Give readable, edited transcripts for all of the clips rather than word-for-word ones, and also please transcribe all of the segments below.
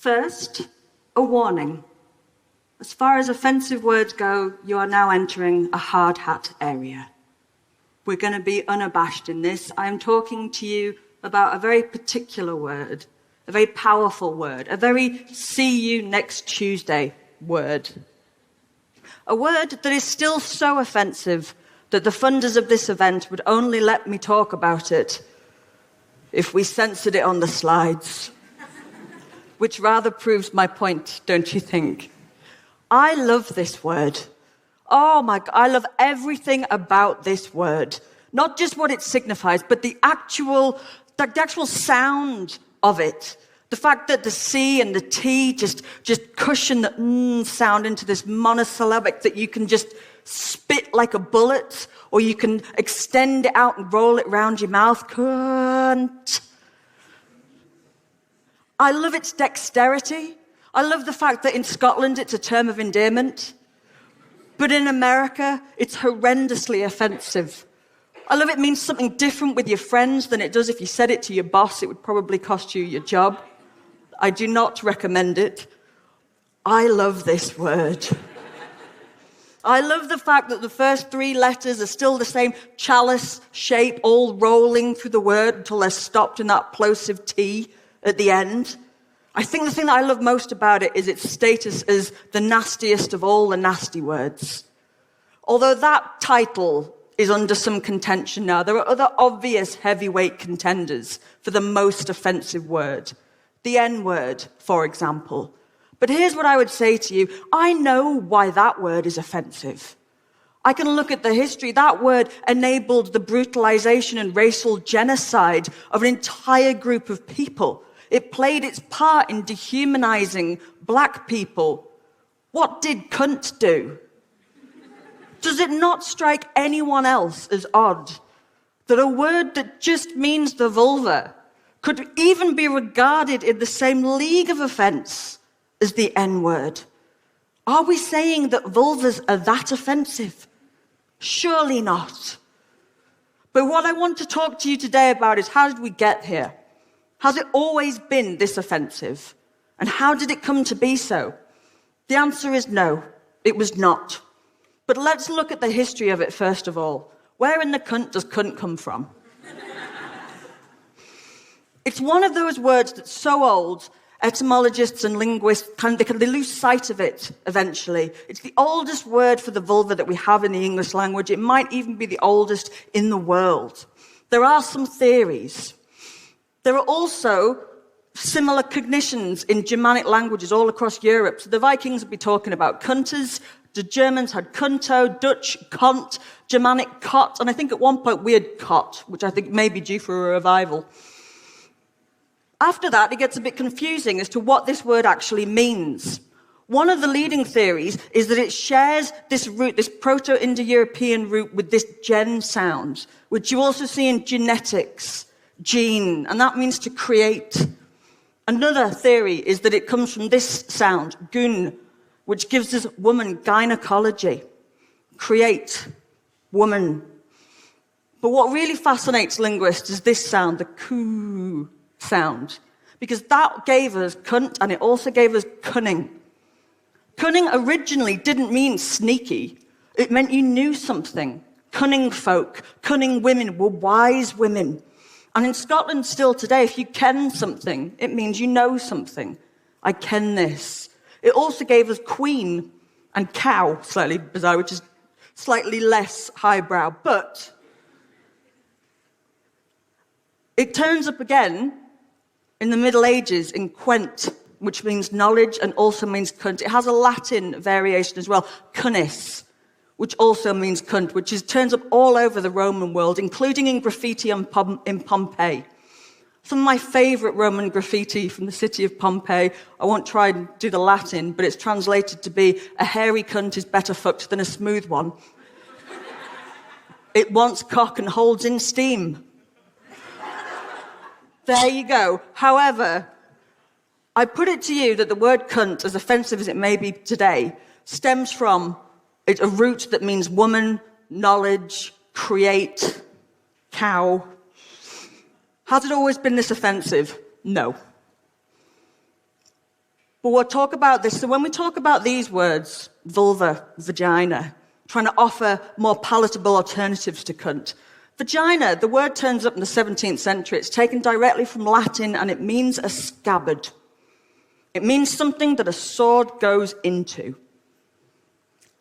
First, a warning. As far as offensive words go, you are now entering a hard hat area. We're going to be unabashed in this. I am talking to you about a very particular word, a very powerful word, a very see you next Tuesday word. A word that is still so offensive that the funders of this event would only let me talk about it if we censored it on the slides. Which rather proves my point, don't you think? I love this word. Oh my God, I love everything about this word. Not just what it signifies, but the actual sound of it. The fact that the C and the T just cushion the sound into this monosyllabic that you can just spit like a bullet, or you can extend it out and roll it around your mouth. Cunt. I love its dexterity. I love the fact that in Scotland it's a term of endearment. But in America, it's horrendously offensive. I love it means something different with your friends than it does if you said it to your boss. It would probably cost you your job. I do not recommend it. I love this word. I love the fact that the first three letters are still the same chalice shape, all rolling through the word until they're stopped in that plosive T at the end. I think the thing that I love most about it is its status as the nastiest of all the nasty words. Although that title is under some contention now, there are other obvious heavyweight contenders for the most offensive word. The N-word, for example. But here's what I would say to you. I know why that word is offensive. I can look at the history. That word enabled the brutalization and racial genocide of an entire group of people. It played its part in dehumanizing black people. What did cunt do? Does it not strike anyone else as odd that a word that just means the vulva could even be regarded in the same league of offense as the N-word? Are we saying that vulvas are that offensive? Surely not. But what I want to talk to you today about is how did we get here? Has it always been this offensive? And how did it come to be so? The answer is no, it was not. But let's look at the history of it first of all. Where in the cunt does cunt come from? It's one of those words that's so old, etymologists and linguists, they lose sight of it eventually. It's the oldest word for the vulva that we have in the English language. It might even be the oldest in the world. There are some theories. There are also similar cognitions in Germanic languages all across Europe. So the Vikings would be talking about cunters, the Germans had kunto, Dutch kont, Germanic kot, and I think at one point we had kot, which I think may be due for a revival. After that, it gets a bit confusing as to what this word actually means. One of the leading theories is that it shares this root, this Proto-Indo-European root, with this gen sound, which you also see in genetics, gene, and that means to create. Another theory is that it comes from this sound, gun, which gives us woman, gynecology, create, woman. But what really fascinates linguists is this sound, the coo sound, because that gave us cunt and it also gave us cunning. Cunning originally didn't mean sneaky. It meant you knew something. Cunning folk, cunning women were wise women. And in Scotland still today, if you ken something, it means you know something. I ken this. It also gave us queen and cow, slightly bizarre, which is slightly less highbrow. But it turns up again in the Middle Ages in quent, which means knowledge and also means cunt. It has a Latin variation as well, cunnis, which also means cunt, which turns up all over the Roman world, including in graffiti in Pompeii. Some of my favorite Roman graffiti from the city of Pompeii, I won't try and do the Latin, but it's translated to be, a hairy cunt is better fucked than a smooth one. It wants cock and holds in steam. There you go. However, I put it to you that the word cunt, as offensive as it may be today, stems from a root that means woman, knowledge, create, cow. Has it always been this offensive? No. But we'll talk about this. So when we talk about these words, vulva, vagina, trying to offer more palatable alternatives to cunt, vagina, the word turns up in the 17th century. It's taken directly from Latin, and it means a scabbard. It means something that a sword goes into.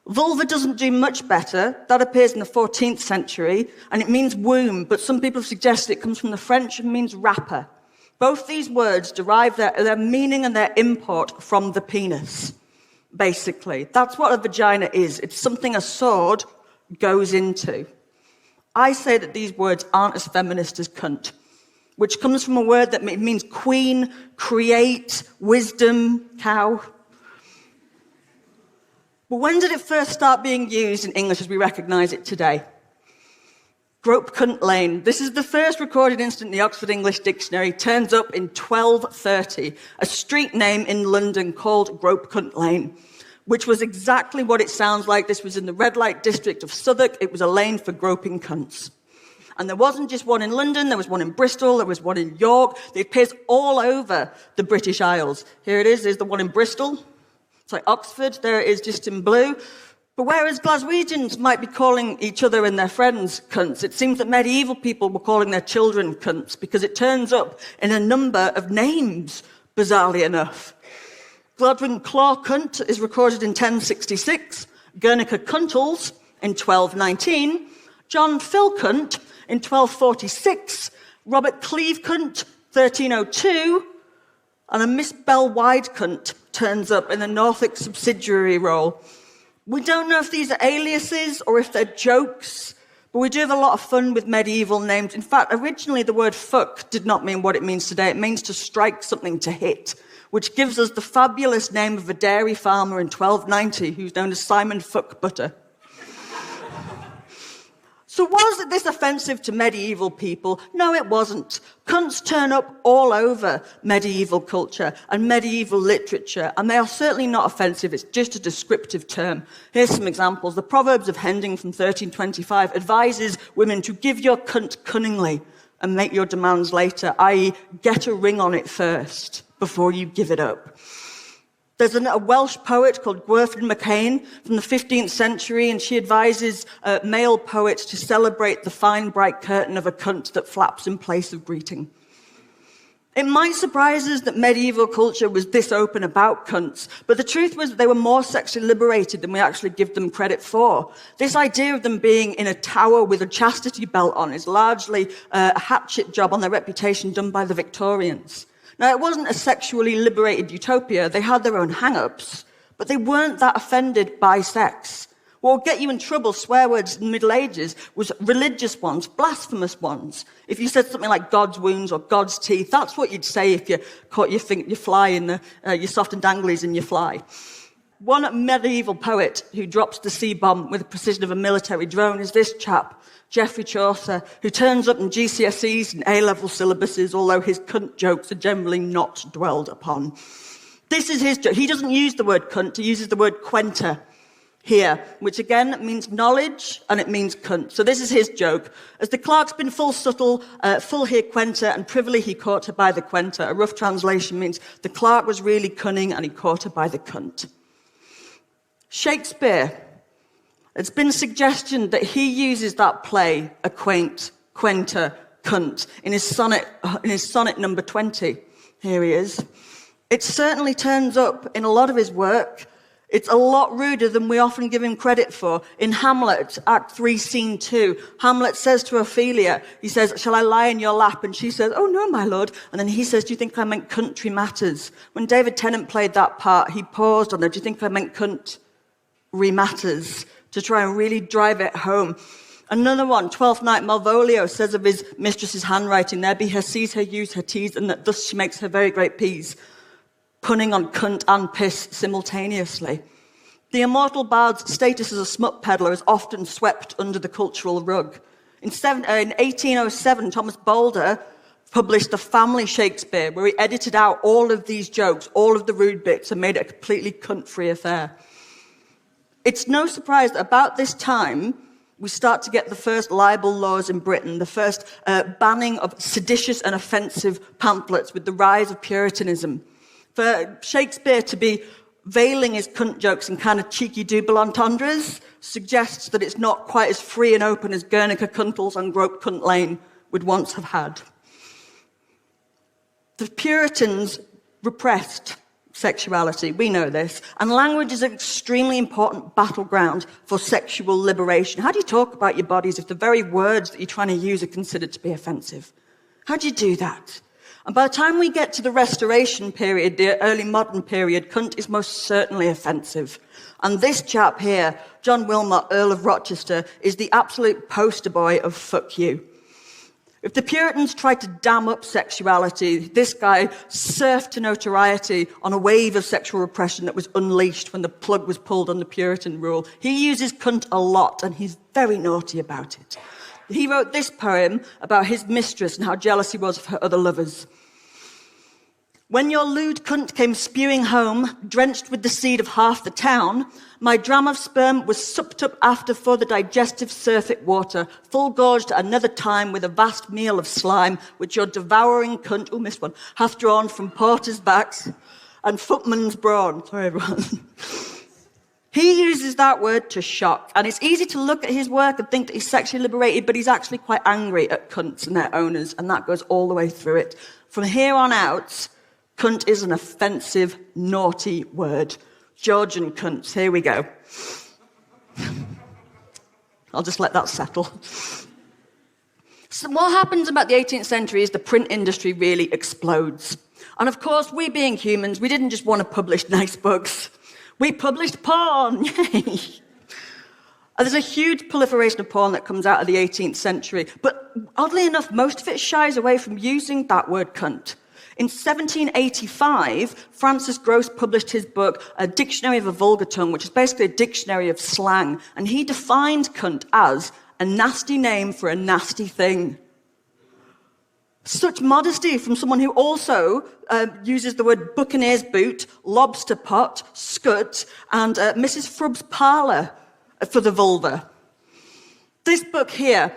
Vulva doesn't do much better. That appears in the 14th century, and it means womb, but some people have suggested it comes from the French and means wrapper. Both these words derive their meaning and their import from the penis, basically. That's what a vagina is. It's something a sword goes into. I say that these words aren't as feminist as cunt, which comes from a word that means queen, create, wisdom, cow. But when did it first start being used in English as we recognize it today? Grope Cunt Lane. This is the first recorded instance in the Oxford English Dictionary. Turns up in 1230, a street name in London called Grope Cunt Lane, which was exactly what it sounds like. This was in the red light district of Southwark. It was a lane for groping cunts. And there wasn't just one in London, there was one in Bristol, there was one in York. It appears all over the British Isles. Here it is, there's the one in Bristol. It's like Oxford, there it is just in blue. But whereas Glaswegians might be calling each other and their friends cunts, it seems that medieval people were calling their children cunts because it turns up in a number of names, bizarrely enough. Gladwyn Claw Cunt is recorded in 1066, Guernica Cuntles in 1219, John Phil Cunt in 1246, Robert Cleve Cunt, 1302, and a Miss Bell Wide Cunt turns up in the Norfolk subsidiary role. We don't know if these are aliases or if they're jokes, but we do have a lot of fun with medieval names. In fact, originally the word fuck did not mean what it means today. It means to strike something, to hit, which gives us the fabulous name of a dairy farmer in 1290 who's known as Simon Fuckbutter. So was this offensive to medieval people? No, it wasn't. Cunts turn up all over medieval culture and medieval literature, and they are certainly not offensive. It's just a descriptive term. Here's some examples. The Proverbs of Hending from 1325 advises women to give your cunt cunningly and make your demands later, i.e. get a ring on it first before you give it up. There's a Welsh poet called Gwerfyn MacCain from the 15th century, and she advises male poets to celebrate the fine, bright curtain of a cunt that flaps in place of greeting. It might surprise us that medieval culture was this open about cunts, but the truth was that they were more sexually liberated than we actually give them credit for. This idea of them being in a tower with a chastity belt on is largely a hatchet job on their reputation done by the Victorians. Now, it wasn't a sexually liberated utopia. They had their own hang-ups, but they weren't that offended by sex. What would get you in trouble, swear words in the Middle Ages, was religious ones, blasphemous ones. If you said something like God's wounds or God's teeth, that's what you'd say if you caught your fly in your soft and danglies in your fly. One medieval poet who drops the C-bomb with the precision of a military drone is this chap, Geoffrey Chaucer, who turns up in GCSEs and A-level syllabuses, although his cunt jokes are generally not dwelled upon. This is his joke. He doesn't use the word cunt, he uses the word quenter here, which again means knowledge and it means cunt. So this is his joke. As the clerk's been full subtle, full here quenter, and privily he caught her by the quenter. A rough translation means the clerk was really cunning and he caught her by the cunt. Shakespeare. It's been suggested that he uses that play, acquaint, quenter, cunt, in his sonnet number 20. Here he is. It certainly turns up in a lot of his work. It's a lot ruder than we often give him credit for. In Hamlet, Act 3, Scene 2, Hamlet says to Ophelia, he says, "Shall I lie in your lap?" And she says, "Oh, no, my lord." And then he says, "Do you think I meant country matters?" When David Tennant played that part, he paused on there. "Do you think I meant country matters?" to try and really drive it home. Another one, Twelfth Night, Malvolio says of his mistress's handwriting, "There be her C's, her U's, her T's, and that thus she makes her very great P's," punning on cunt and piss simultaneously. The immortal bard's status as a smut peddler is often swept under the cultural rug. In 1807, Thomas Boulder published The Family Shakespeare, where he edited out all of these jokes, all of the rude bits, and made it a completely cunt-free affair. It's no surprise that about this time, we start to get the first libel laws in Britain, the first banning of seditious and offensive pamphlets with the rise of Puritanism. For Shakespeare to be veiling his cunt jokes in kind of cheeky double entendres suggests that it's not quite as free and open as Guernica Cuntles and Grope Cunt Lane would once have had. The Puritans repressed sexuality, we know this, and language is an extremely important battleground for sexual liberation. How do you talk about your bodies if the very words that you're trying to use are considered to be offensive? How do you do that? And by the time we get to the Restoration period, the early modern period, cunt is most certainly offensive. And this chap here, John Wilmot, Earl of Rochester, is the absolute poster boy of fuck you. If the Puritans tried to dam up sexuality, this guy surfed to notoriety on a wave of sexual repression that was unleashed when the plug was pulled on the Puritan rule. He uses cunt a lot, and he's very naughty about it. He wrote this poem about his mistress and how jealous he was of her other lovers. When your lewd cunt came spewing home, drenched with the seed of half the town, my dram of sperm was supped up after for the digestive surfeit water, full gorged at another time with a vast meal of slime, which your devouring cunt, oh, missed one, hath drawn from porters' backs and footmen's brawn. Sorry, everyone. He uses that word to shock, and it's easy to look at his work and think that he's sexually liberated, but he's actually quite angry at cunts and their owners, and that goes all the way through it. From here on out, cunt is an offensive, naughty word. Georgian cunts, here we go. I'll just let that settle. So what happens about the 18th century is the print industry really explodes. And of course, we being humans, we didn't just want to publish nice books. We published porn, yay! There's a huge proliferation of porn that comes out of the 18th century, but oddly enough, most of it shies away from using that word cunt. In 1785, Francis Gross published his book, A Dictionary of a Vulgar Tongue, which is basically a dictionary of slang, and he defined cunt as a nasty name for a nasty thing. Such modesty from someone who also uses the word buccaneer's boot, lobster pot, scut, and Mrs. Frubb's parlour for the vulva. This book here,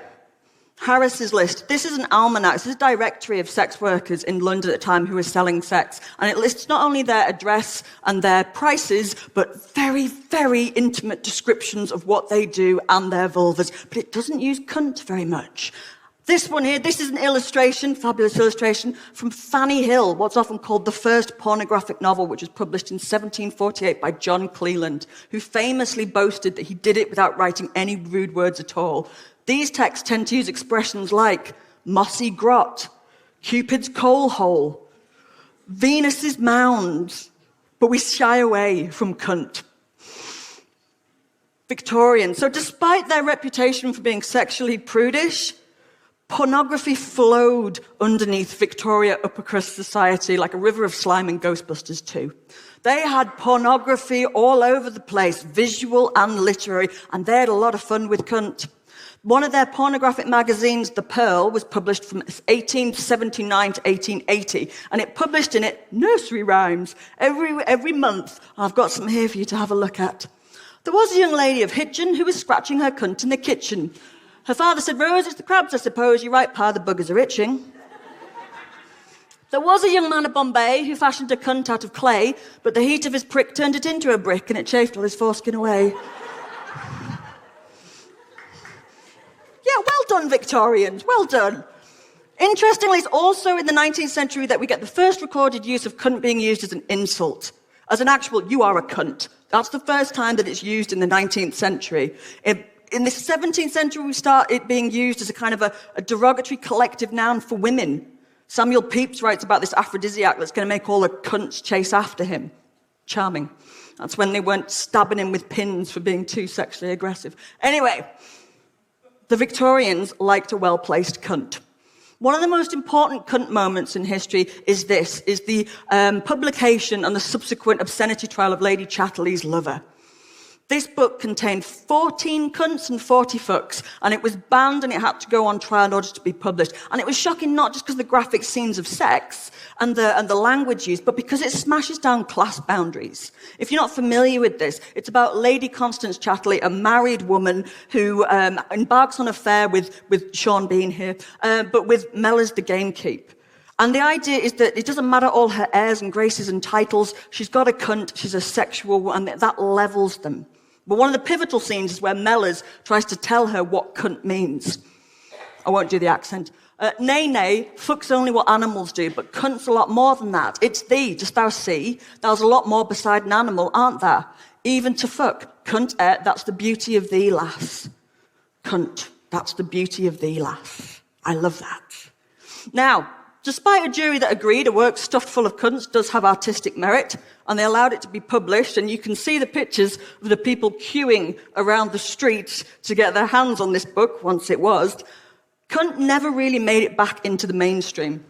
Harris's List, this is an almanac, this is a directory of sex workers in London at the time who were selling sex, and it lists not only their address and their prices, but very, very intimate descriptions of what they do and their vulvas, but it doesn't use cunt very much. This one here, this is an illustration, fabulous illustration, from Fanny Hill, what's often called the first pornographic novel, which was published in 1748 by John Cleland, who famously boasted that he did it without writing any rude words at all. These texts tend to use expressions like mossy grot, Cupid's coal hole, Venus's mound, but we shy away from cunt. Victorian. So despite their reputation for being sexually prudish, pornography flowed underneath Victoria upper crust society like a river of slime in Ghostbusters 2. They had pornography all over the place, visual and literary, and they had a lot of fun with cunt. One of their pornographic magazines, The Pearl, was published from 1879 to 1880, and it published in it nursery rhymes every month. I've got some here for you to have a look at. There was a young lady of Hitchin who was scratching her cunt in the kitchen. Her father said, "Rose, it's the crabs, I suppose. You're right, Pa, the buggers are itching." There was a young man of Bombay who fashioned a cunt out of clay, but the heat of his prick turned it into a brick and it chafed all his foreskin away. Yeah, well done, Victorians, well done. Interestingly, it's also in the 19th century that we get the first recorded use of cunt being used as an insult, as an actual, you are a cunt. That's the first time that it's used in the 19th century. In the 17th century, we start it being used as a kind of a derogatory collective noun for women. Samuel Pepys writes about this aphrodisiac that's going to make all the cunts chase after him. Charming. That's when they weren't stabbing him with pins for being too sexually aggressive. Anyway, the Victorians liked a well-placed cunt. One of the most important cunt moments in history is the publication and the subsequent obscenity trial of Lady Chatterley's lover. This book contained 14 cunts and 40 fucks, and it was banned and it had to go on trial in order to be published. And it was shocking not just because of the graphic scenes of sex and the language used, but because it smashes down class boundaries. If you're not familiar with this, it's about Lady Constance Chatterley, a married woman who embarks on an affair with Sean Bean here, but with Mellors the gamekeep. And the idea is that it doesn't matter all her airs and graces and titles. She's got a cunt, she's a sexual, and that levels them. But one of the pivotal scenes is where Mellors tries to tell her what cunt means. I won't do the accent. Nay, fuck's only what animals do, but cunt's a lot more than that. It's thee, dost thou see? There's a lot more beside an animal, aren't there? Even to fuck. Cunt, that's the beauty of thee, lass. Cunt, that's the beauty of thee, lass. I love that. Now, despite a jury that agreed a work stuffed full of cunts does have artistic merit, and they allowed it to be published, and you can see the pictures of the people queuing around the streets to get their hands on this book once it was, cunt never really made it back into the mainstream.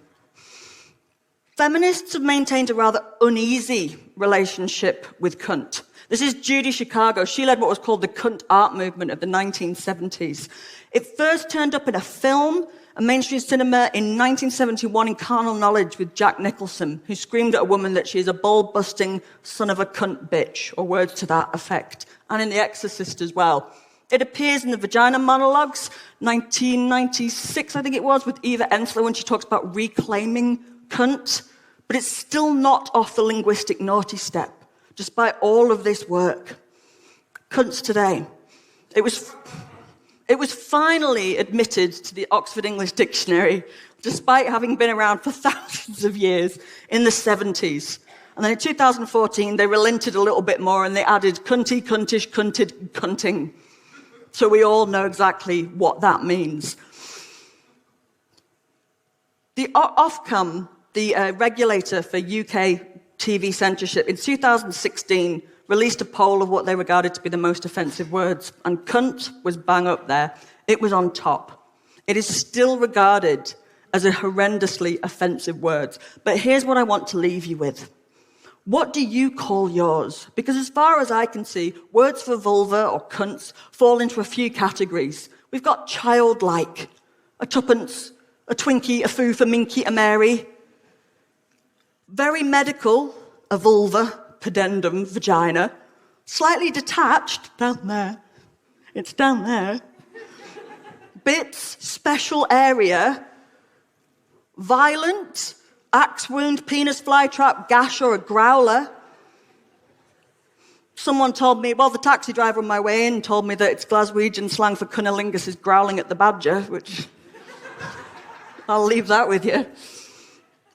Feminists have maintained a rather uneasy relationship with cunt. This is Judy Chicago. She led what was called the cunt art movement of the 1970s. It first turned up in a film, a mainstream cinema, in 1971 in Carnal Knowledge with Jack Nicholson, who screamed at a woman that she is a ball-busting son of a cunt bitch, or words to that effect, and in The Exorcist as well. It appears in the Vagina Monologues, 1996, I think it was, with Eva Ensler when she talks about reclaiming cunt. But it's still not off the linguistic naughty step, despite all of this work. Cunts today. It was finally admitted to the Oxford English Dictionary, despite having been around for thousands of years, in the 70s. And then in 2014, they relented a little bit more and they added cunty, cuntish, cunted, cunting. So we all know exactly what that means. The Ofcom, the regulator for UK TV censorship, in 2016 released a poll of what they regarded to be the most offensive words, and cunt was bang up there. It was on top. It is still regarded as a horrendously offensive word. But here's what I want to leave you with. What do you call yours? Because as far as I can see, words for vulva or cunts fall into a few categories. We've got childlike, a tuppence, a Twinkie, a foo, a minky, a Mary. Very medical, a vulva, pudendum, vagina. Slightly detached, down there. It's down there. Bits, special area. Violent, axe wound, penis flytrap, gash, or a growler. Someone told me, the taxi driver on my way in told me that it's Glaswegian slang for cunnilingus is growling at the badger, which I'll leave that with you.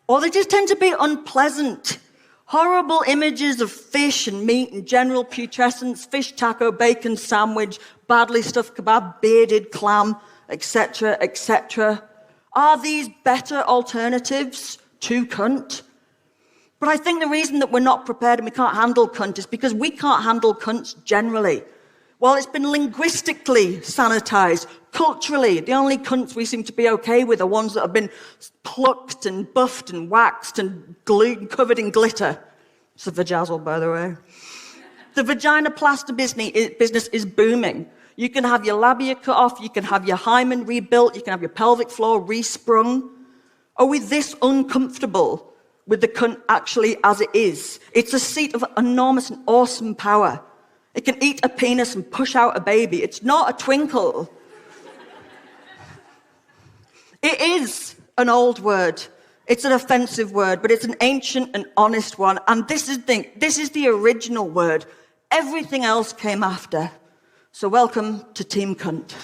Or they just tend to be unpleasant. Horrible images of fish and meat and general putrescence, fish taco, bacon sandwich, badly stuffed kebab, bearded clam, etc., etc. Are these better alternatives to cunt? But I think the reason that we're not prepared and we can't handle cunt is because we can't handle cunts generally. While it's been linguistically sanitized, culturally, the only cunts we seem to be okay with are ones that have been plucked and buffed and waxed and glued, covered in glitter. It's a vajazzle, by the way. The vaginoplasty business is booming. You can have your labia cut off, you can have your hymen rebuilt, you can have your pelvic floor resprung. Are we this uncomfortable with the cunt actually as it is? It's a seat of enormous and awesome power. It can eat a penis and push out a baby. It's not a twinkle. It is an old word. It's an offensive word, but it's an ancient and honest one. And this is the original word. Everything else came after. So welcome to Team Cunt.